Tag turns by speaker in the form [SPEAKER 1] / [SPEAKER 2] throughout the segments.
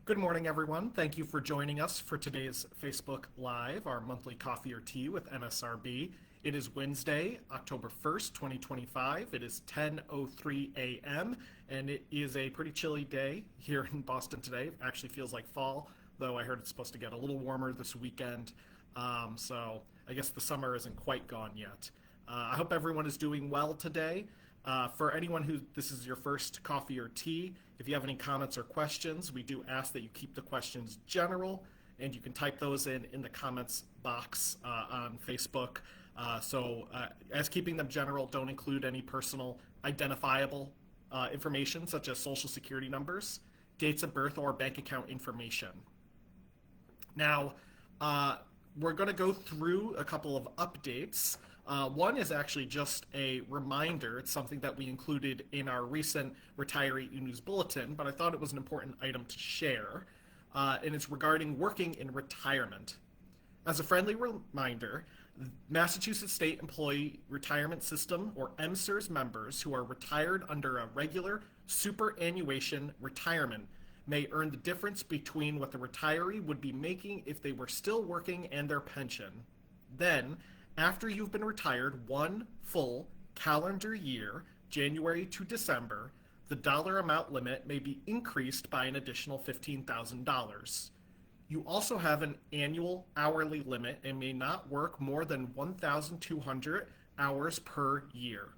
[SPEAKER 1] Good morning, everyone. Thank you for joining us for today's Facebook Live, our monthly coffee or tea with MSRB. It is Wednesday, October 1st, 2025. It is 10:03 a.m., and it is a pretty chilly day here in Boston today. It actually feels like fall, though I heard it's supposed to get a little warmer this weekend. So I guess the summer isn't quite gone yet. I hope everyone is doing well today. For anyone who this is your first coffee or tea, if you have any comments or questions, we do ask that you keep the questions general, and you can type those in the comments box on Facebook. As keeping them general, don't include any personal identifiable information such as social security numbers, dates of birth, or bank account information. Now, we're going to go through a couple of updates. One is actually just a reminder. It's something that we included in our recent Retiree eNews Bulletin, but I thought it was an important item to share, and it's regarding working in retirement. As a friendly reminder, Massachusetts State Employee Retirement System, or MSRS members who are retired under a regular superannuation retirement may earn the difference between what the retiree would be making if they were still working and their pension. Then, after you've been retired one full calendar year, January to December, the dollar amount limit may be increased by an additional $15,000. You also have an annual hourly limit and may not work more than 1,200 hours per year.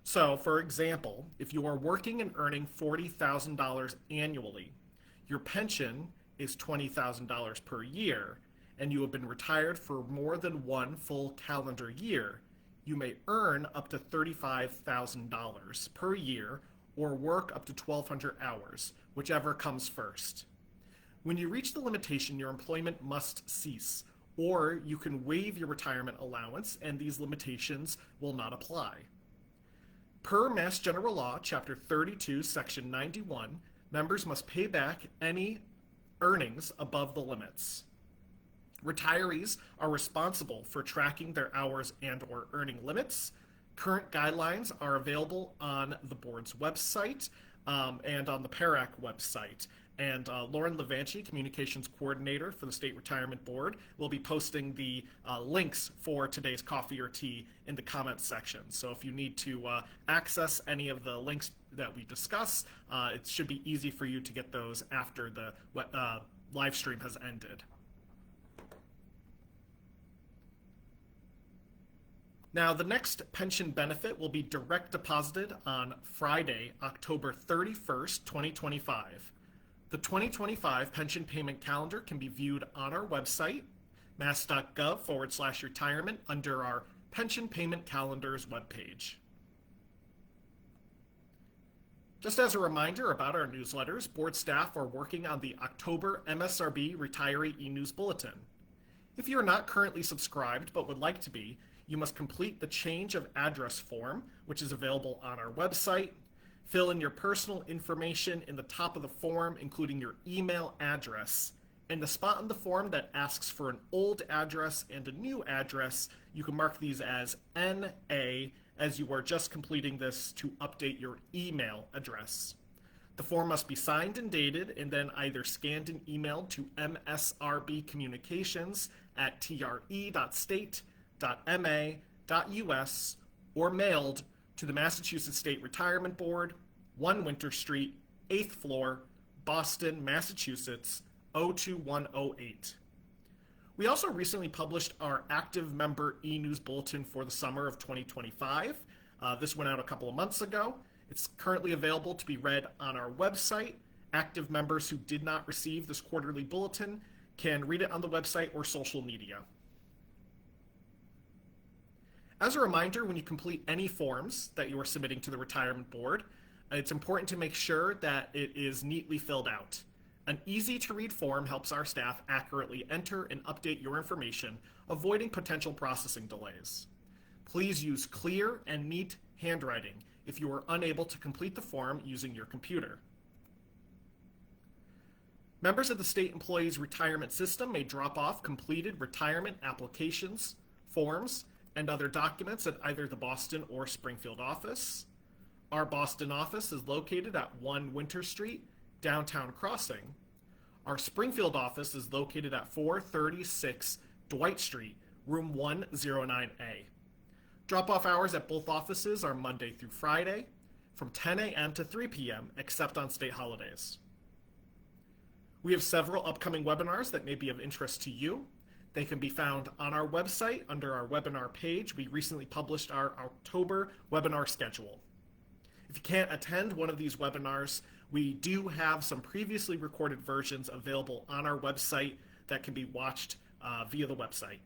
[SPEAKER 1] So, for example, if you are working and earning $40,000 annually, your pension is $20,000 per year, and you have been retired for more than one full calendar year, you may earn up to $35,000 per year or work up to 1,200 hours, whichever comes first. When you reach the limitation, your employment must cease, or you can waive your retirement allowance and these limitations will not apply. Per Mass General Law, Chapter 32, Section 91, members must pay back any earnings above the limits. Retirees are responsible for tracking their hours and/or earning limits. Current guidelines are available on the board's website and on the PARAC website. And Lauren Levanchi, Communications Coordinator for the State Retirement Board, will be posting the links for today's coffee or tea in the comments section. So if you need to access any of the links that we discuss, it should be easy for you to get those after the live stream has ended. Now, the next pension benefit will be direct deposited on Friday, October 31st, 2025. The 2025 pension payment calendar can be viewed on our website, mass.gov/retirement, under our pension payment calendars webpage. Just as a reminder about our newsletters, board staff are working on the October MSRB Retiree eNews Bulletin. If you are not currently subscribed but would like to be, you must complete the change of address form, which is available on our website. Fill in your personal information in the top of the form, including your email address. In the spot on the form that asks for an old address and a new address, you can mark these as NA, as you are just completing this to update your email address. The form must be signed and dated, and then either scanned and emailed to MSRB Communications at tre.state.ma.us or mailed to the Massachusetts State Retirement Board, 1 Winter Street, 8th floor, Boston, Massachusetts, 02108. We also recently published our active member eNews Bulletin for the summer of 2025. This went out a couple of months ago. It's currently available to be read on our website. Active members who did not receive this quarterly bulletin can read it on the website or social media. As a reminder, when you complete any forms that you are submitting to the Retirement Board, it's important to make sure that it is neatly filled out. An easy-to-read form helps our staff accurately enter and update your information, avoiding potential processing delays. Please use clear and neat handwriting if you are unable to complete the form using your computer. Members of the State Employees Retirement System may drop off completed retirement applications, forms, and other documents at either the Boston or Springfield office. Our Boston office is located at 1 Winter Street, downtown Crossing. Our Springfield office is located at 436 Dwight Street, room 109A. Drop-off hours at both offices are Monday through Friday from 10 a.m. to 3 p.m., except on state holidays. We have several upcoming webinars that may be of interest to you. They can be found on our website under our webinar page. We recently published our October webinar schedule. If you can't attend one of these webinars, we do have some previously recorded versions available on our website that can be watched via the website.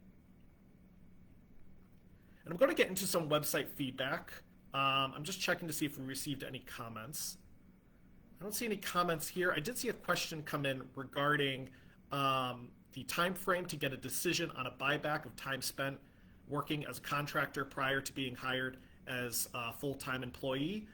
[SPEAKER 1] And I'm going to get into some website feedback. I'm just checking to see if we received any comments. I don't see any comments here. I did see a question come in regarding the time frame to get a decision on a buyback of time spent working as a contractor prior to being hired as a full-time employee.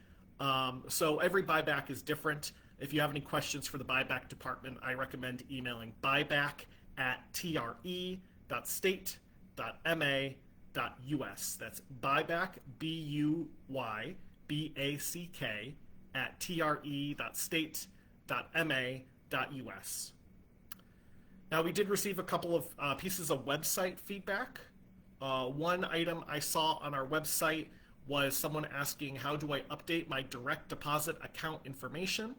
[SPEAKER 1] So every buyback is different. If you have any questions for the buyback department, I recommend emailing buyback@tre.state.ma.us. That's buyback, B-U-Y-B-A-C-K, at tre.state.ma.us. Now, we did receive a couple of pieces of website feedback. One item I saw on our website was someone asking, how do I update my direct deposit account information?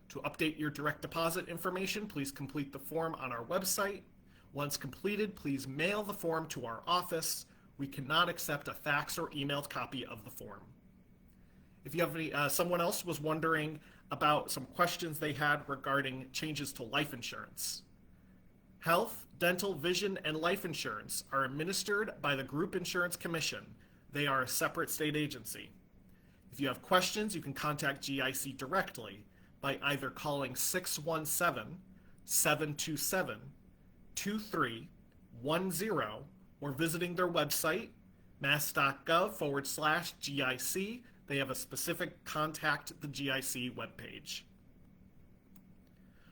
[SPEAKER 1] To update your direct deposit information, please complete the form on our website. Once completed, please mail the form to our office. We cannot accept a fax or emailed copy of the form. If you have any, someone else was wondering about some questions they had regarding changes to life insurance. Health, dental, vision, and life insurance are administered by the Group Insurance Commission. They are a separate state agency. If you have questions, you can contact GIC directly by either calling 617-727-2310 or visiting their website, mass.gov/GIC. They have a specific Contact the GIC webpage.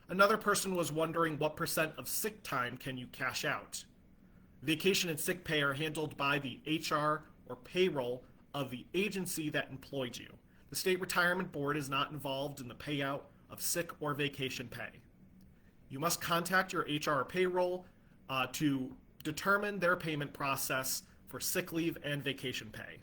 [SPEAKER 1] Another person was wondering what % of sick time can you cash out. Vacation and sick pay are handled by the HR or payroll of the agency that employed you. The State Retirement Board is not involved in the payout of sick or vacation pay. You must contact your HR or payroll to determine their payment process for sick leave and vacation pay.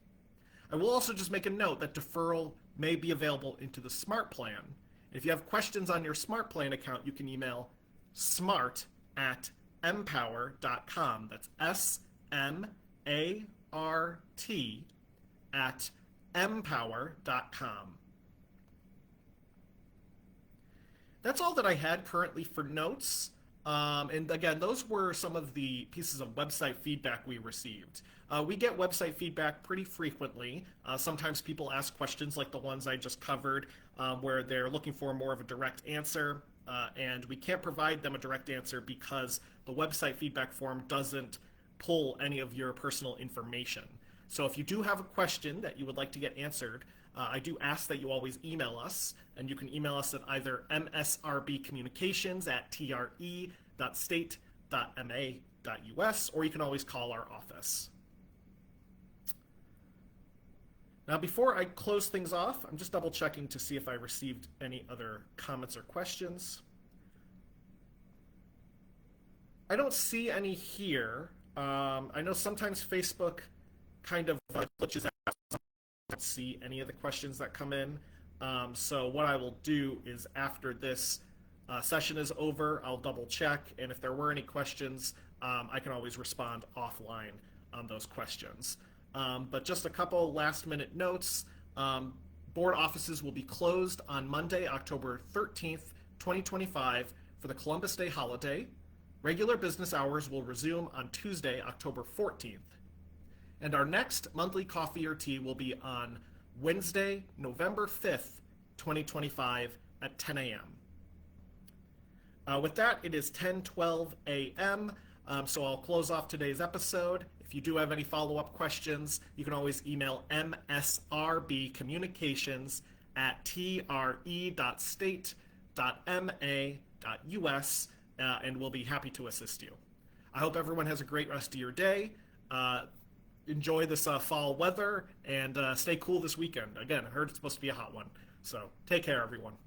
[SPEAKER 1] I will also just make a note that deferral may be available into the SMART plan. If you have questions on your SMART plan account, you can email smart@mpower.com. That's SMART@mpower.com. That's all that I had currently for notes. And again, those were some of the pieces of website feedback we received. We get website feedback pretty frequently. Sometimes people ask questions like the ones I just covered, where they're looking for more of a direct answer, and we can't provide them a direct answer because the website feedback form doesn't pull any of your personal information. So if you do have a question that you would like to get answered, I do ask that you always email us, and you can email us at either msrbcommunications@tre.state.ma.us, or you can always call our office. Now, before I close things off, I'm just double checking to see if I received any other comments or questions. I don't see any here. I know sometimes Facebook kind of glitches out. I don't see any of the questions that come in. So what I will do is after this session is over, I'll double check, and if there were any questions, I can always respond offline on those questions. But just a couple last minute notes. Board offices will be closed on Monday, October 13th, 2025 for the Columbus Day holiday. Regular business hours will resume on Tuesday, October 14th. And our next monthly coffee or tea will be on Wednesday, November 5th, 2025 at 10 a.m. With that, it is 10:12 a.m., so I'll close off today's episode. If you do have any follow-up questions, you can always email msrbcommunications@tre.state.ma.us, and we'll be happy to assist you. I hope everyone has a great rest of your day. Enjoy this fall weather, and stay cool this weekend. Again, I heard it's supposed to be a hot one. So take care, everyone.